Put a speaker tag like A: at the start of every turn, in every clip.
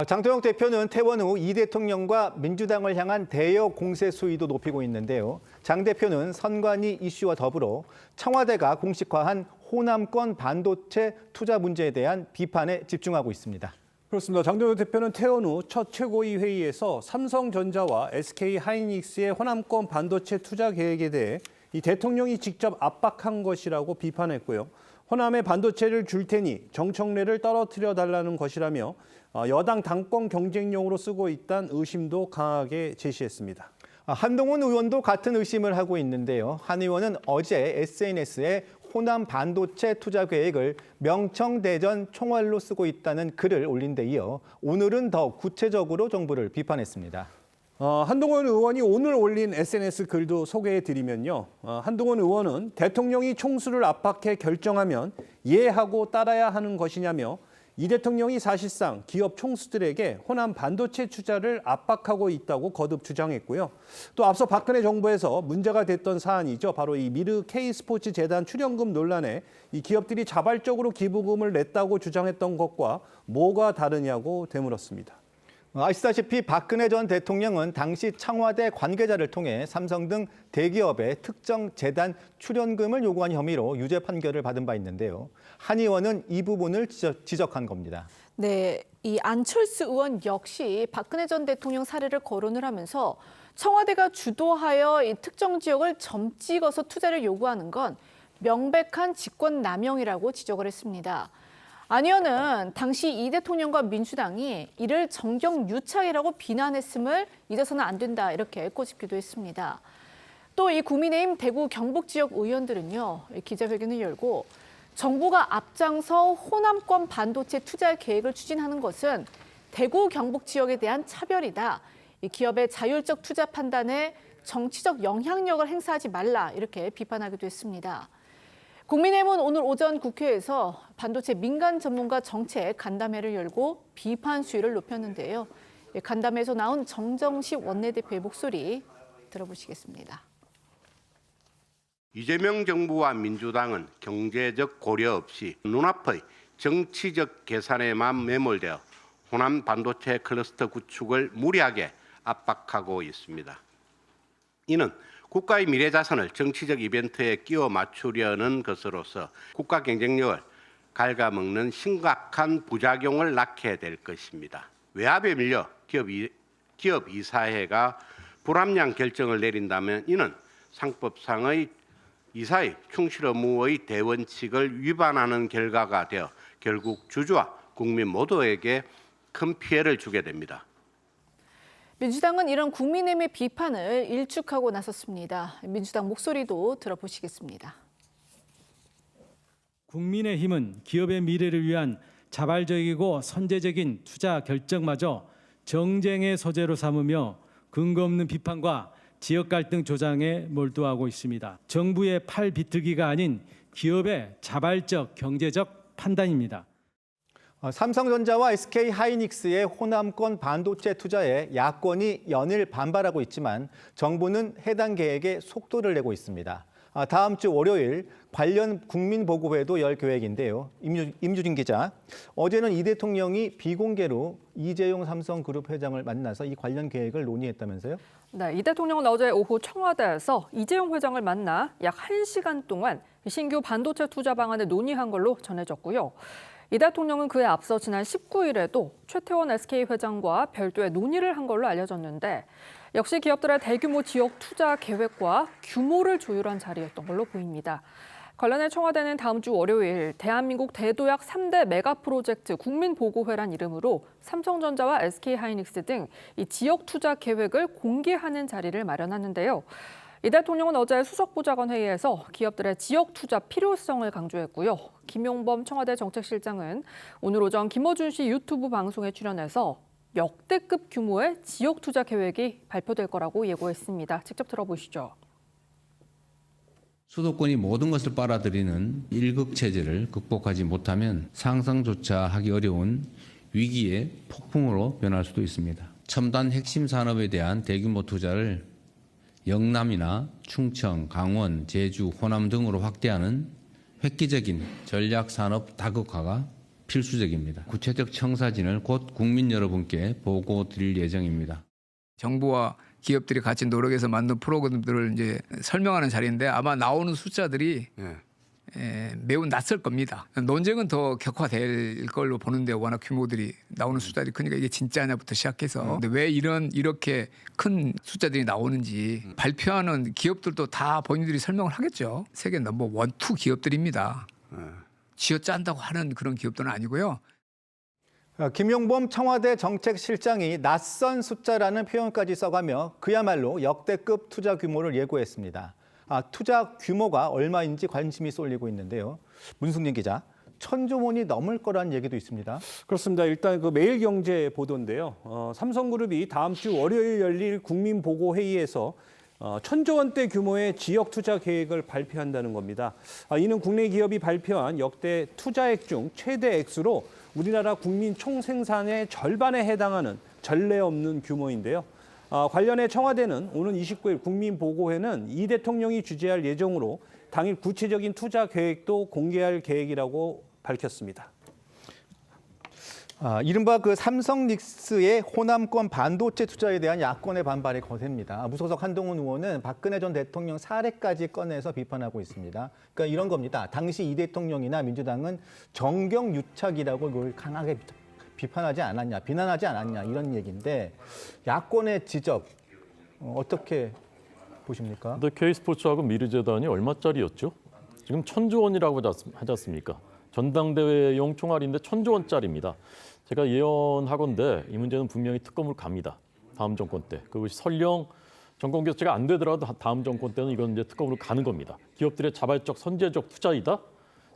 A: 장도영 대표는 퇴원 후 이 대통령과 민주당을 향한 대여 공세 수위도 높이고 있는데요. 장 대표는 선관위 이슈와 더불어 청와대가 공식화한 호남권 반도체 투자 문제에 대한 비판에 집중하고 있습니다.
B: 그렇습니다. 장도영 대표는 퇴원 후 첫 최고위 회의에서 삼성전자와 SK하이닉스의 호남권 반도체 투자 계획에 대해 이 대통령이 직접 압박한 것이라고 비판했고요. 호남에 반도체를 줄 테니 정청래를 떨어뜨려 달라는 것이라며 여당 당권 경쟁용으로 쓰고 있다는 의심도 강하게 제시했습니다.
A: 한동훈 의원도 같은 의심을 하고 있는데요. 한 의원은 어제 SNS에 호남 반도체 투자 계획을 명청대전 총알로 쓰고 있다는 글을 올린 데 이어 오늘은 더 구체적으로 정부를 비판했습니다.
B: 한동훈 의원이 오늘 올린 SNS 글도 소개해드리면요. 한동훈 의원은 대통령이 총수를 압박해 결정하면 이해하고 따라야 하는 것이냐며 이 대통령이 사실상 기업 총수들에게 호남 반도체 투자를 압박하고 있다고 거듭 주장했고요. 또 앞서 박근혜 정부에서 문제가 됐던 사안이죠. 바로 이 미르 K스포츠 재단 출연금 논란에 이 기업들이 자발적으로 기부금을 냈다고 주장했던 것과 뭐가 다르냐고 되물었습니다.
A: 아시다시피 박근혜 전 대통령은 당시 청와대 관계자를 통해 삼성 등 대기업의 특정 재단 출연금을 요구한 혐의로 유죄 판결을 받은 바 있는데요. 한 의원은 이 부분을 지적한 겁니다.
C: 네, 이 안철수 의원 역시 박근혜 전 대통령 사례를 거론을 하면서 청와대가 주도하여 이 특정 지역을 점 찍어서 투자를 요구하는 건 명백한 직권남용이라고 지적을 했습니다. 안 의원은 당시 이 대통령과 민주당이 이를 정경유착이라고 비난했음을 잊어서는 안 된다 이렇게 꼬집기도 했습니다. 또 이 국민의힘 대구 경북 지역 의원들은요, 기자회견을 열고 정부가 앞장서 호남권 반도체 투자 계획을 추진하는 것은 대구 경북 지역에 대한 차별이다. 이 기업의 자율적 투자 판단에 정치적 영향력을 행사하지 말라 이렇게 비판하기도 했습니다. 국민의힘은 오늘 오전 국회에서 반도체 민간 전문가 정책 간담회를 열고 비판 수위를 높였는데요. 간담회에서 나온 정정식 원내대표의 목소리 들어보시겠습니다.
D: 이재명 정부와 민주당은 경제적 고려 없이 눈앞의 정치적 계산에만 매몰되어 호남 반도체 클러스터 구축을 무리하게 압박하고 있습니다. 이는 국가의 미래 자산을 정치적 이벤트에 끼워 맞추려는 것으로서 국가 경쟁력을 갉아먹는 심각한 부작용을 낳게 될 것입니다. 외압에 밀려 기업 이사회가 불합리한 결정을 내린다면 이는 상법상의 이사의 충실 의무의 대원칙을 위반하는 결과가 되어 결국 주주와 국민 모두에게 큰 피해를 주게 됩니다.
C: 민주당은 이런 국민의힘의 비판을 일축하고 나섰습니다. 민주당 목소리도 들어보시겠습니다.
E: 국민의힘은 기업의 미래를 위한 자발적이고 선제적인 투자 결정마저 정쟁의 소재로 삼으며 근거 없는 비판과 지역 갈등 조장에 몰두하고 있습니다. 정부의 팔 비틀기가 아닌 기업의 자발적 경제적 판단입니다.
A: 삼성전자와 SK하이닉스의 호남권 반도체 투자에 야권이 연일 반발하고 있지만 정부는 해당 계획에 속도를 내고 있습니다. 다음 주 월요일 관련 국민보고회도 열 계획인데요. 임주진 기자, 어제는 이 대통령이 비공개로 이재용 삼성그룹 회장을 만나서 이 관련 계획을 논의했다면서요?
F: 네, 이 대통령은 어제 오후 청와대에서 이재용 회장을 만나 약 1시간 동안 신규 반도체 투자 방안을 논의한 걸로 전해졌고요. 이 대통령은 그에 앞서 지난 19일에도 최태원 SK 회장과 별도의 논의를 한 걸로 알려졌는데 역시 기업들의 대규모 지역 투자 계획과 규모를 조율한 자리였던 걸로 보입니다. 관련해 청와대는 다음 주 월요일 대한민국 대도약 3대 메가 프로젝트 국민보고회란 이름으로 삼성전자와 SK하이닉스 등 이 지역 투자 계획을 공개하는 자리를 마련하는데요. 이 대통령은 어제 수석보좌관 회의에서 기업들의 지역 투자 필요성을 강조했고요. 김용범 청와대 정책실장은 오늘 오전 김어준 씨 유튜브 방송에 출연해서 역대급 규모의 지역 투자 계획이 발표될 거라고 예고했습니다. 직접 들어보시죠.
G: 수도권이 모든 것을 빨아들이는 일극 체제를 극복하지 못하면 상상조차 하기 어려운 위기의 폭풍으로 변할 수도 있습니다. 첨단 핵심 산업에 대한 대규모 투자를 영남이나 충청, 강원, 제주, 호남 등으로 확대하는 획기적인 전략산업 다국화가 필수적입니다. 구체적 청사진을 곧 국민 여러분께 보고 드릴 예정입니다.
H: 정부와 기업들이 같이 노력해서 만든 프로그램들을 이제 설명하는 자리인데 아마 나오는 숫자들이 매우 낯설 겁니다. 논쟁은 더 격화될 걸로 보는데 워낙 규모들이 나오는 숫자들이 크니까 이게 진짜냐부터 시작해서 근데 왜 이렇게 큰 숫자들이 나오는지 발표하는 기업들도 다 본인들이 설명을 하겠죠. 세계 넘버 1, 2 기업들입니다. 쥐어짠다고 하는 그런 기업들은 아니고요.
A: 김용범 청와대 정책실장이 낯선 숫자라는 표현까지 써가며 그야말로 역대급 투자 규모를 예고했습니다. 투자 규모가 얼마인지 관심이 쏠리고 있는데요. 문승진 기자, 1,000조 원이 넘을 거란 얘기도 있습니다.
B: 그렇습니다. 일단 그 매일경제 보도인데요. 삼성그룹이 다음 주 월요일 열릴 국민보고회의에서 1,000조 원대 규모의 지역 투자 계획을 발표한다는 겁니다. 이는 국내 기업이 발표한 역대 투자액 중 최대 액수로 우리나라 국민 총생산의 절반에 해당하는 전례 없는 규모인데요. 관련해 청와대는 오는 29일 국민보고회는 이 대통령이 주재할 예정으로 당일 구체적인 투자 계획도 공개할 계획이라고 밝혔습니다.
A: 이른바 그 삼성닉스의 호남권 반도체 투자에 대한 야권의 반발이 거셉니다. 무소속 한동훈 의원은 박근혜 전 대통령 사례까지 꺼내서 비판하고 있습니다. 그러니까 이런 겁니다. 당시 이 대통령이나 민주당은 정경유착이라고 이걸 강하게 비판하지 않았냐, 비난하지 않았냐 이런 얘기인데 야권의 지적 어떻게 보십니까?
I: 근데 K스포츠하고 미르재단이 얼마짜리였죠? 지금 1,000조 원이라고 하지 않습니까? 전당대회용 총알인데 1,000조 원짜리입니다. 제가 예언하건대 이 문제는 분명히 특검으로 갑니다. 다음 정권 때. 그것이 설령 정권 교체가 안 되더라도 다음 정권 때는 이건 이제 특검으로 가는 겁니다. 기업들의 자발적 선제적 투자이다.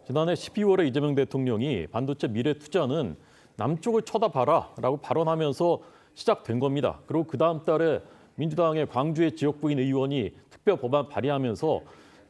I: 지난해 12월에 이재명 대통령이 반도체 미래 투자는 남쪽을 쳐다봐라라고 발언하면서 시작된 겁니다. 그리고 그 다음 달에 민주당의 광주의 지역부인 의원이 특별 법안 발의하면서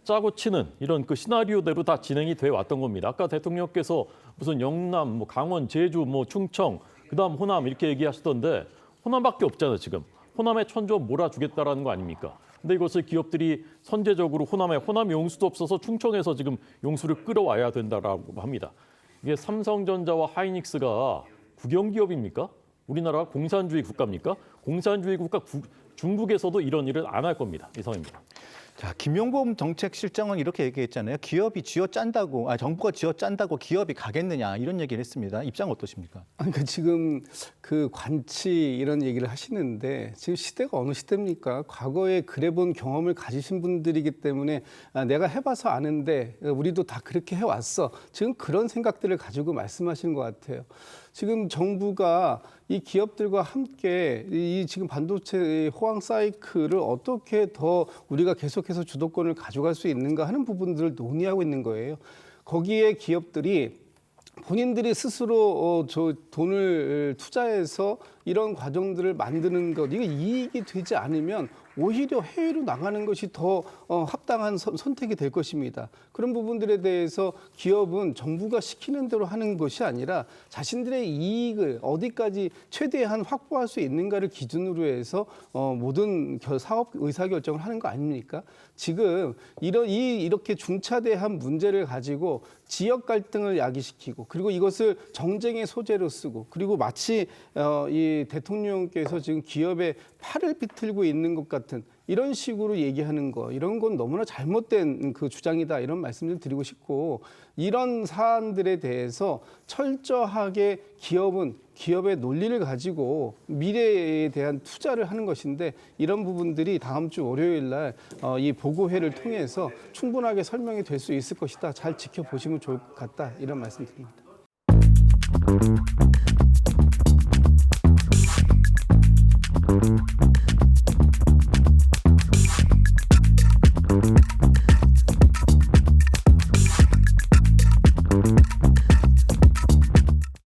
I: 짜고 치는 이런 그 시나리오대로 다 진행이 돼 왔던 겁니다. 아까 대통령께서 무슨 영남, 강원, 제주, 충청, 그다음 호남 이렇게 얘기하시던데 호남밖에 없잖아요 지금. 호남에 1,000조 몰아주겠다라는 거 아닙니까? 근데 이것을 기업들이 선제적으로 호남 용수도 없어서 충청에서 지금 용수를 끌어와야 된다라고 합니다. 이게 삼성전자와 하이닉스가 국영기업입니까? 우리나라가 공산주의 국가입니까? 공산주의 국가 중국에서도 이런 일을 안 할 겁니다. 이상입니다.
A: 자, 김용범 정책실장은 이렇게 얘기했잖아요. 기업이 쥐어짠다고, 정부가 쥐어짠다고 기업이 가겠느냐 이런 얘기를 했습니다. 입장 어떠십니까?
J: 그러니까 지금 그 관치 이런 얘기를 하시는데 지금 시대가 어느 시대입니까? 과거에 그래본 경험을 가지신 분들이기 때문에 내가 해봐서 아는데 우리도 다 그렇게 해왔어. 지금 그런 생각들을 가지고 말씀하시는 것 같아요. 지금 정부가 이 기업들과 함께 이 지금 반도체 호황 사이클을 어떻게 더 우리가 계속해서 주도권을 가져갈 수 있는가 하는 부분들을 논의하고 있는 거예요. 거기에 기업들이 본인들이 스스로 돈을 투자해서 이런 과정들을 만드는 것, 이게 이익이 되지 않으면 오히려 해외로 나가는 것이 더 합당한 선택이 될 것입니다. 그런 부분들에 대해서 기업은 정부가 시키는 대로 하는 것이 아니라 자신들의 이익을 어디까지 최대한 확보할 수 있는가를 기준으로 해서 모든 사업 의사결정을 하는 거 아닙니까? 지금 이렇게 중차대한 문제를 가지고 지역 갈등을 야기시키고 그리고 이것을 정쟁의 소재로 쓰고 그리고 마치 이 대통령께서 지금 기업의 팔을 비틀고 있는 것 같은 이런 식으로 얘기하는 거, 이런 건 너무나 잘못된 그 주장이다 이런 말씀을 드리고 싶고 이런 사안들에 대해서 철저하게 기업은 기업의 논리를 가지고 미래에 대한 투자를 하는 것인데 이런 부분들이 다음 주 월요일 날 이 보고회를 통해서 충분하게 설명이 될 수 있을 것이다. 잘 지켜보시면 좋을 것 같다. 이런 말씀 드립니다.